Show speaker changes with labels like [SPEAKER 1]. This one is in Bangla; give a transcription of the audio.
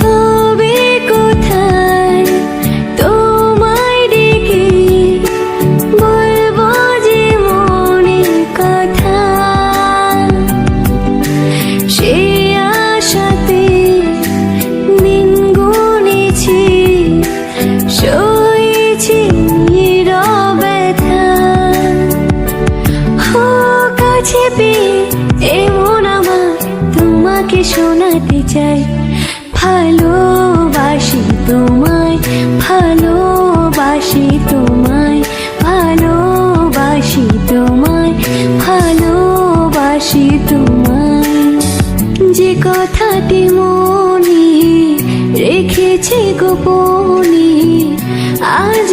[SPEAKER 1] তবে কোথায় তোমায় ডেকে বলবো যে মনের কথা, সে আশাতে দিন গুনেছি, সয়েছি ব্যথা। কাছে পেয়ে এমন আমার তোমাকে শোনাতে চাই, ভালোবাসি তোমায়, ভালোবাসি তোমায়, ভালোবাসি তোমায়, ভালোবাসি তোমায়। যে কথাটি মনে রেখেছি গোপনে, আজ